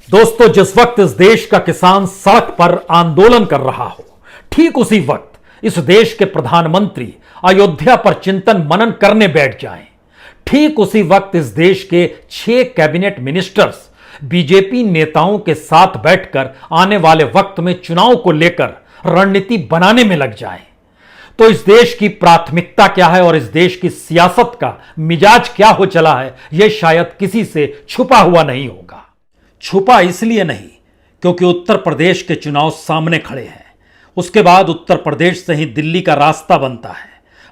दोस्तों, जिस वक्त इस देश का किसान सड़क पर आंदोलन कर रहा हो, ठीक उसी वक्त इस देश के प्रधानमंत्री अयोध्या पर चिंतन मनन करने बैठ जाएं। ठीक उसी वक्त इस देश के 6 कैबिनेट मिनिस्टर्स बीजेपी नेताओं के साथ बैठकर आने वाले वक्त में चुनाव को लेकर रणनीति बनाने में लग जाएं। तो इस देश की प्राथमिकता क्या है और इस देश की सियासत का मिजाज क्या हो चला है, यह शायद किसी से छुपा हुआ नहीं होगा। छुपा इसलिए नहीं क्योंकि उत्तर प्रदेश के चुनाव सामने खड़े हैं। उसके बाद उत्तर प्रदेश से ही दिल्ली का रास्ता बनता है।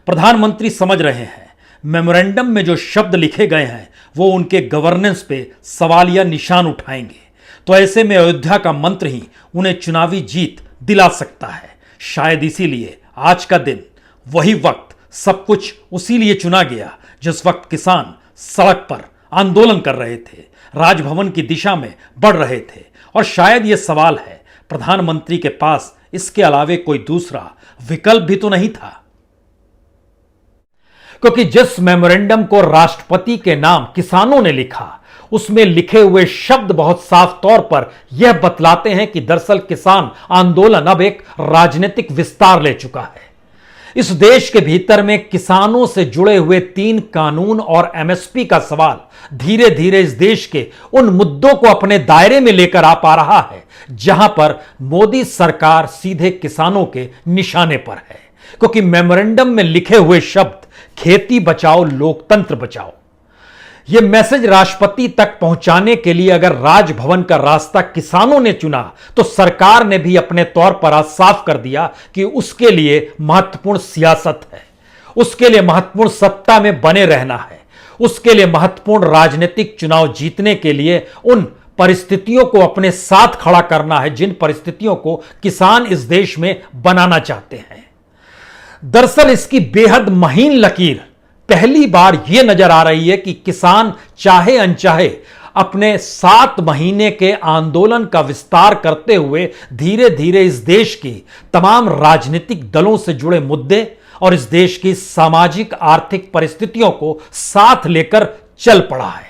प्रधानमंत्री समझ रहे हैं मेमोरेंडम में जो शब्द लिखे गए हैं वो उनके गवर्नेंस पे सवालिया निशान उठाएंगे। तो ऐसे में अयोध्या का मंत्र ही उन्हें चुनावी जीत दिला सकता है। शायद इसीलिए आज का दिन, वही वक्त, सब कुछ उसी लिए चुना गया जिस वक्त किसान सड़क पर आंदोलन कर रहे थे, राजभवन की दिशा में बढ़ रहे थे। और शायद यह सवाल है, प्रधानमंत्री के पास इसके अलावे कोई दूसरा विकल्प भी तो नहीं था। क्योंकि जिस मेमोरेंडम को राष्ट्रपति के नाम किसानों ने लिखा, उसमें लिखे हुए शब्द बहुत साफ तौर पर यह बतलाते हैं कि दरअसल किसान आंदोलन अब एक राजनीतिक विस्तार ले चुका है। इस देश के भीतर में किसानों से जुड़े हुए 3 कानून और एमएसपी का सवाल धीरे धीरे इस देश के उन मुद्दों को अपने दायरे में लेकर आ पा रहा है जहां पर मोदी सरकार सीधे किसानों के निशाने पर है। क्योंकि मेमोरेंडम में लिखे हुए शब्द खेती बचाओ लोकतंत्र बचाओ, यह मैसेज राष्ट्रपति तक पहुंचाने के लिए अगर राजभवन का रास्ता किसानों ने चुना तो सरकार ने भी अपने तौर पर आज साफ कर दिया कि उसके लिए महत्वपूर्ण सियासत है, उसके लिए महत्वपूर्ण सत्ता में बने रहना है, उसके लिए महत्वपूर्ण राजनीतिक चुनाव जीतने के लिए उन परिस्थितियों को अपने साथ खड़ा करना है जिन परिस्थितियों को किसान इस देश में बनाना चाहते हैं। दरअसल इसकी बेहद महीन लकीर पहली बार यह नजर आ रही है कि किसान चाहे अनचाहे अपने 7 महीने के आंदोलन का विस्तार करते हुए धीरे धीरे इस देश की तमाम राजनीतिक दलों से जुड़े मुद्दे और इस देश की सामाजिक आर्थिक परिस्थितियों को साथ लेकर चल पड़ा है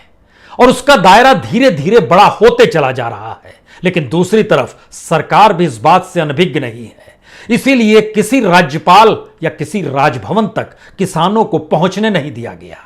और उसका दायरा धीरे धीरे बड़ा होते चला जा रहा है। लेकिन दूसरी तरफ सरकार भी इस बात से अनभिज्ञ नहीं है। इसीलिए किसी राज्यपाल या किसी राजभवन तक किसानों को पहुंचने नहीं दिया गया,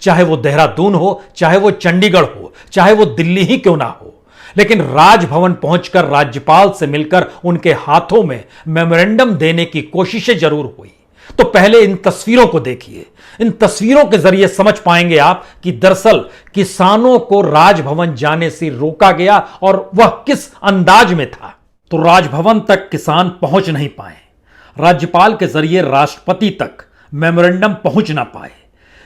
चाहे वो देहरादून हो, चाहे वो चंडीगढ़ हो, चाहे वो दिल्ली ही क्यों ना हो। लेकिन राजभवन पहुंचकर राज्यपाल से मिलकर उनके हाथों में मेमोरेंडम देने की कोशिशें जरूर हुई। तो पहले इन तस्वीरों को देखिए। इन तस्वीरों के जरिए समझ पाएंगे आप कि दरअसल किसानों को राजभवन जाने से रोका गया और वह किस अंदाज में था। तो राजभवन तक किसान पहुंच नहीं पाए, राज्यपाल के जरिए राष्ट्रपति तक मेमोरेंडम पहुंच ना पाए।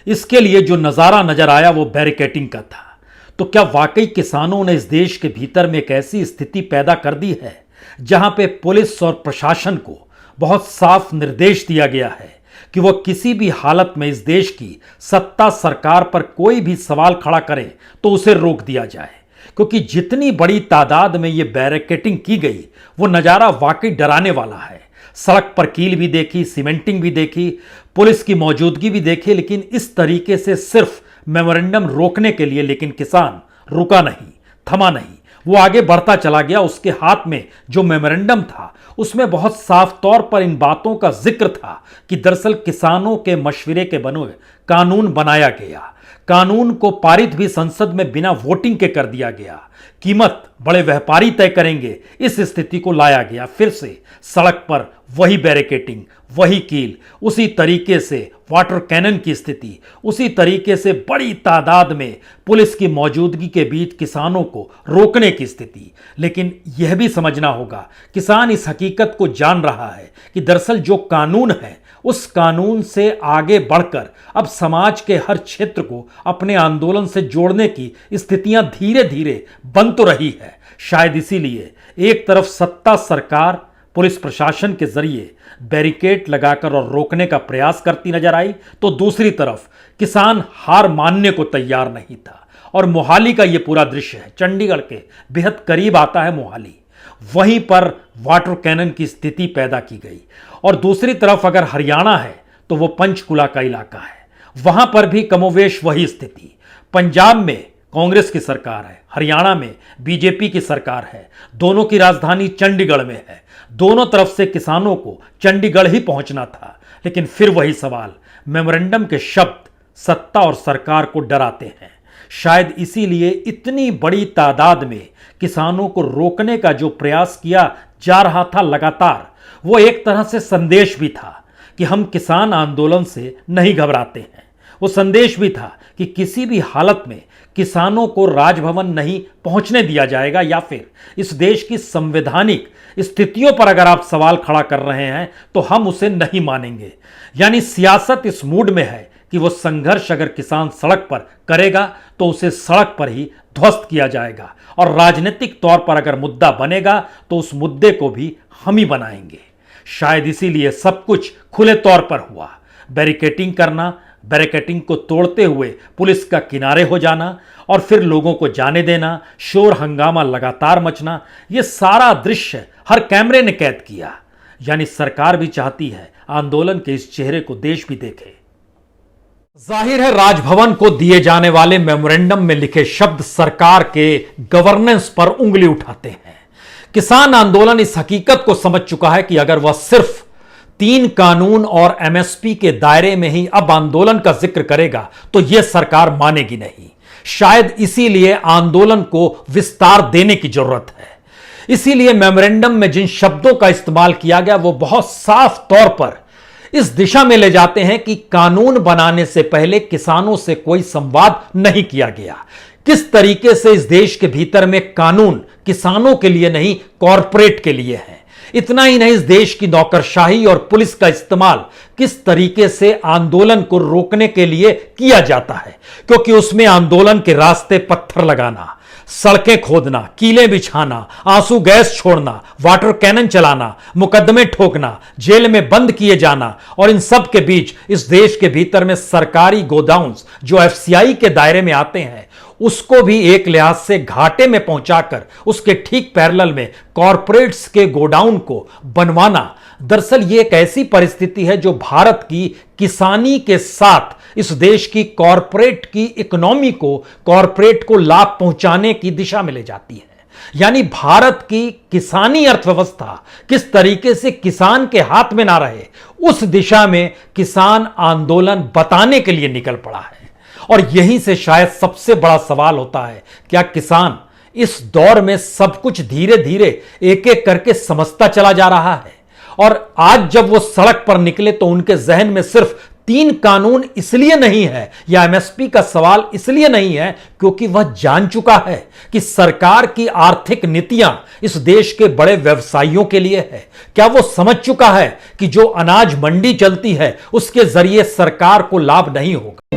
इसके लिए जो नजारा नजर आया वो बैरिकेडिंग का था। तो क्या वाकई किसानों ने इस देश के भीतर में एक ऐसी स्थिति पैदा कर दी है जहां पे पुलिस और प्रशासन को बहुत साफ निर्देश दिया गया है कि वह किसी भी हालत में इस देश की सत्ता सरकार पर कोई भी सवाल खड़ा करे तो उसे रोक दिया जाए। क्योंकि जितनी बड़ी तादाद में यह बैरिकेडिंग की गई वो नज़ारा वाकई डराने वाला है। सड़क पर कील भी देखी, सीमेंटिंग भी देखी, पुलिस की मौजूदगी भी देखी, लेकिन इस तरीके से सिर्फ मेमोरेंडम रोकने के लिए। लेकिन किसान रुका नहीं, थमा नहीं, वो आगे बढ़ता चला गया। उसके हाथ में जो मेमोरेंडम था उसमें बहुत साफ तौर पर इन बातों का जिक्र था कि दरअसल किसानों के मशवरे के बने कानून बनाया गया, कानून को पारित भी संसद में बिना वोटिंग के कर दिया गया, कीमत बड़े व्यापारी तय करेंगे, इस स्थिति को लाया गया। फिर से सड़क पर वही बैरिकेडिंग, वही कील, उसी तरीके से वाटर कैनन की स्थिति, उसी तरीके से बड़ी तादाद में पुलिस की मौजूदगी के बीच किसानों को रोकने की स्थिति। लेकिन यह भी समझना होगा, किसान इस हकीकत को जान रहा है कि दरअसल जो कानून है उस कानून से आगे बढ़कर अब समाज के हर क्षेत्र को अपने आंदोलन से जोड़ने की स्थितियां धीरे धीरे बन तो रही है। शायद इसीलिए एक तरफ सत्ता सरकार पुलिस प्रशासन के जरिए बैरिकेड लगाकर और रोकने का प्रयास करती नजर आई, तो दूसरी तरफ किसान हार मानने को तैयार नहीं था। और मोहाली का यह पूरा दृश्य है, चंडीगढ़ के बेहद करीब आता है मोहाली, वहीं पर वाटर कैनन की स्थिति पैदा की गई। और दूसरी तरफ अगर हरियाणा है तो वो पंचकुला का इलाका है, वहां पर भी कमोवेश वही स्थिति। पंजाब में कांग्रेस की सरकार है, हरियाणा में बीजेपी की सरकार है, दोनों की राजधानी चंडीगढ़ में है, दोनों तरफ से किसानों को चंडीगढ़ ही पहुंचना था। लेकिन फिर वही सवाल, मेमोरेंडम के शब्द सत्ता और सरकार को डराते हैं। शायद इसीलिए इतनी बड़ी तादाद में किसानों को रोकने का जो प्रयास किया जा रहा था लगातार, वो एक तरह से संदेश भी था कि हम किसान आंदोलन से नहीं घबराते हैं। वो संदेश भी था कि किसी भी हालत में किसानों को राजभवन नहीं पहुंचने दिया जाएगा, या फिर इस देश की संवैधानिक स्थितियों पर अगर आप सवाल खड़ा कर रहे हैं तो हम उसे नहीं मानेंगे। यानी सियासत इस मूड में है कि वो संघर्ष अगर किसान सड़क पर करेगा तो उसे सड़क पर ही ध्वस्त किया जाएगा, और राजनीतिक तौर पर अगर मुद्दा बनेगा तो उस मुद्दे को भी हम ही बनाएंगे। शायद इसीलिए सब कुछ खुले तौर पर हुआ। बैरिकेटिंग करना, बैरिकेटिंग को तोड़ते हुए पुलिस का किनारे हो जाना और फिर लोगों को जाने देना, शोर हंगामा लगातार मचना, यह सारा दृश्य हर कैमरे ने कैद किया। यानी सरकार भी चाहती है आंदोलन के इस चेहरे को देश भी देखे। जाहिर है राजभवन को दिए जाने वाले मेमोरेंडम में लिखे शब्द सरकार के गवर्नेंस पर उंगली उठाते हैं। किसान आंदोलन इस हकीकत को समझ चुका है कि अगर वह सिर्फ 3 कानून और एमएसपी के दायरे में ही अब आंदोलन का जिक्र करेगा तो यह सरकार मानेगी नहीं। शायद इसीलिए आंदोलन को विस्तार देने की जरूरत है। इसीलिए मेमोरेंडम में जिन शब्दों का इस्तेमाल किया गया वो बहुत साफ तौर पर इस दिशा में ले जाते हैं कि कानून बनाने से पहले किसानों से कोई संवाद नहीं किया गया। किस तरीके से इस देश के भीतर में कानून किसानों के लिए नहीं, कॉरपोरेट के लिए है। इतना ही नहीं, इस देश की नौकरशाही और पुलिस का इस्तेमाल किस तरीके से आंदोलन को रोकने के लिए किया जाता है, क्योंकि उसमें आंदोलन के रास्ते पत्थर लगाना, सड़कें खोदना, कीलें बिछाना, आंसू गैस छोड़ना, वाटर कैनन चलाना, मुकदमे ठोकना, जेल में बंद किए जाना, और इन सब के बीच इस देश के भीतर में सरकारी गोडाउन्स जो एफसीआई के दायरे में आते हैं उसको भी एक लिहाज से घाटे में पहुंचाकर उसके ठीक पैरेलल में कॉरपोरेट्स के गोडाउन को बनवाना। दरअसल ये एक ऐसी परिस्थिति है जो भारत की किसानी के साथ इस देश की कॉरपोरेट की इकोनॉमी को, कॉरपोरेट को लाभ पहुंचाने की दिशा में ले जाती है। यानी भारत की किसानी अर्थव्यवस्था किस तरीके से किसान के हाथ में ना रहे, उस दिशा में किसान आंदोलन बताने के लिए निकल पड़ा है। और यहीं से शायद सबसे बड़ा सवाल होता है, क्या किसान इस दौर में सब कुछ धीरे धीरे एक एक करके समझता चला जा रहा है? और आज जब वो सड़क पर निकले तो उनके जहन में सिर्फ 3 कानून इसलिए नहीं है या एमएसपी का सवाल इसलिए नहीं है क्योंकि वह जान चुका है कि सरकार की आर्थिक नीतियां इस देश के बड़े व्यवसायियों के लिए है। क्या वो समझ चुका है कि जो अनाज मंडी चलती है उसके जरिए सरकार को लाभ नहीं होगा?